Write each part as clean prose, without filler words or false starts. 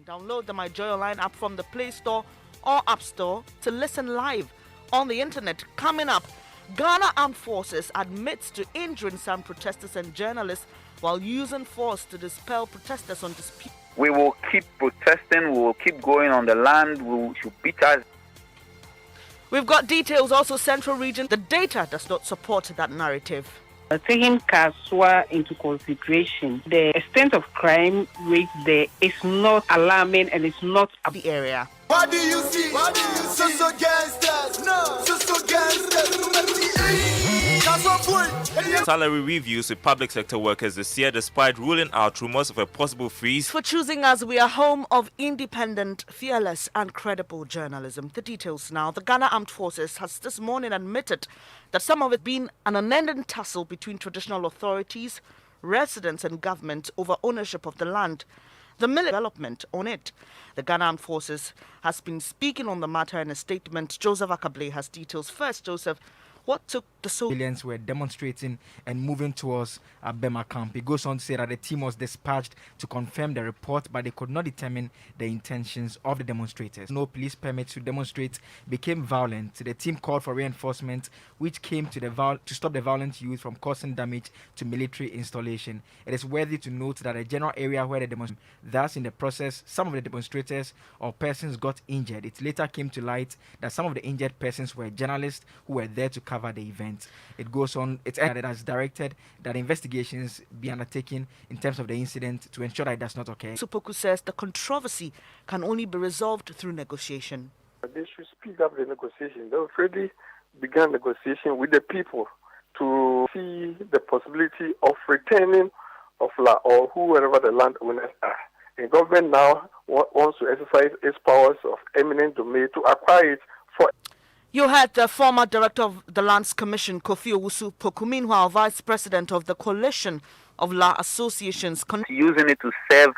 Download the My Joy Online app from the Play Store or App Store to listen live on the internet. Coming up, Ghana Armed Forces admits to injuring some protesters and journalists while using force to dispel protesters on dispute. We will keep protesting, we will keep going on the land, we should beat us. We've got details also Central Region. The data does not support that narrative. Taking Kaswa into consideration, the extent of crime rate there is not alarming and it's not the area. What do you see? What do you see? So gangsters. No. So gangsters. Salary reviews with public sector workers this year despite ruling out rumors of a possible freeze. For choosing us, we are home of independent, fearless and credible journalism. The details now. The Ghana Armed Forces has this morning admitted that some of it been an unending tussle between traditional authorities, residents and government over ownership of the land. The military development on it. The Ghana Armed Forces has been speaking on the matter in a statement. Joseph Akable has details. First, Joseph, what took the civilians were demonstrating and moving towards Bema camp? It goes on to say that the team was dispatched to confirm the report, but they could not determine the intentions of the demonstrators. No police permits to demonstrate became violent. The team called for reinforcement, which came to stop the violent youth from causing damage to military installation. It is worthy to note that a general area where the demonstration, thus in the process, some of the demonstrators or persons got injured. It later came to light that some of the injured persons were journalists who were there to cover the event. It goes on, it has directed that investigations be undertaken in terms of the incident to ensure that it does not occur. Supoku says the controversy can only be resolved through negotiation. They should speed up the negotiation. They already began negotiation with the people to see the possibility of returning of land or whoever the land owners are. The government now wants to exercise its powers of eminent domain to acquire it for. You heard the former director of the Lands Commission, Kofi Owusu-Poku, meanwhile vice president of the Coalition of Law Associations. Using it to serve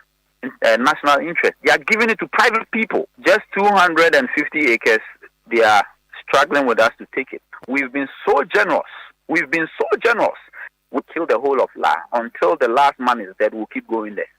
national interest. They are giving it to private people. Just 250 acres, they are struggling with us to take it. We've been so generous. We kill the whole of La until the last man is dead. We'll keep going there.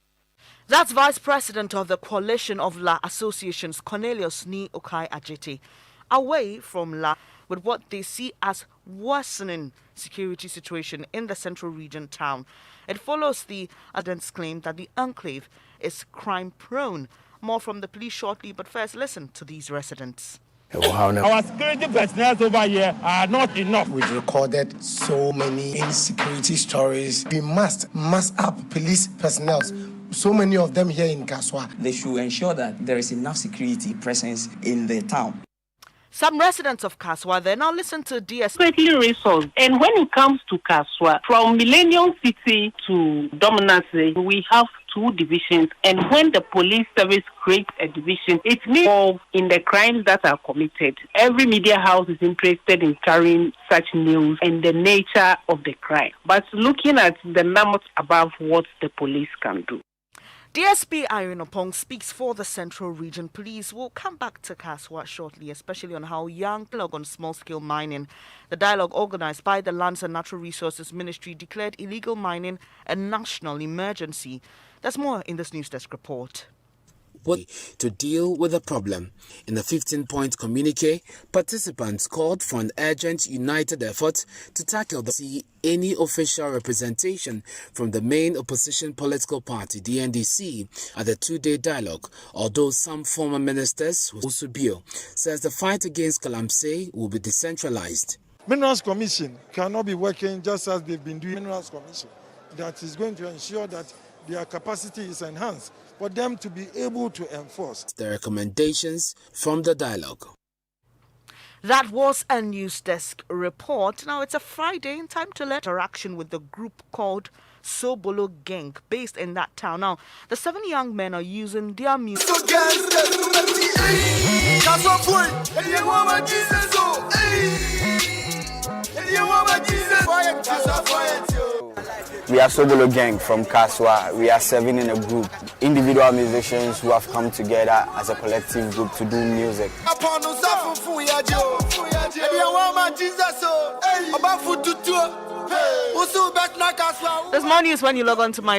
That's Vice President of the Coalition of La Associations, Cornelius Ni Okai Ajeti. Away from La, with what they see as worsening security situation in the Central Region town. It follows the evidence claim that the enclave is crime-prone. More from the police shortly, but first listen to these residents. Our security personnel over here are not enough. We've recorded so many insecurity stories. We must mass up police personnel. So many of them here in Kaswa. They should ensure that there is enough security presence in the town. Some residents of Kaswa then now listen to DS. greatly resourced. And when it comes to Kaswa, from Millennium City to Dominance, we have 2 divisions. And when the police service creates a division, it means in the crimes that are committed. Every media house is interested in carrying such news and the nature of the crime. But looking at the numbers above what the police can do. DSP Irene Opong speaks for the Central Region Police. We'll come back to Kaswa shortly, especially on how young dialogue on small-scale mining. The dialogue organized by the Lands and Natural Resources Ministry declared illegal mining a national emergency. There's more in this News Desk report. To deal with the problem. In the 15-point communique, participants called for an urgent united effort to tackle any official representation from the main opposition political party, the NDC, at the 2-day dialogue, although some former ministers, Usubio, says the fight against Galamsey will be decentralized. Minerals Commission cannot be working just as they've been doing. Minerals Commission that is going to ensure that their capacity is enhanced for them to be able to enforce the recommendations from the dialogue. That was a News Desk report. Now it's a Friday and time to let interaction with the group called Sobolo Gang based in that town. Now, the 7 young men are using their music. We are Sobolo Gang from Kaswa. We are 7 in a group. Individual musicians who have come together as a collective group to do music. There's more news when you log on to my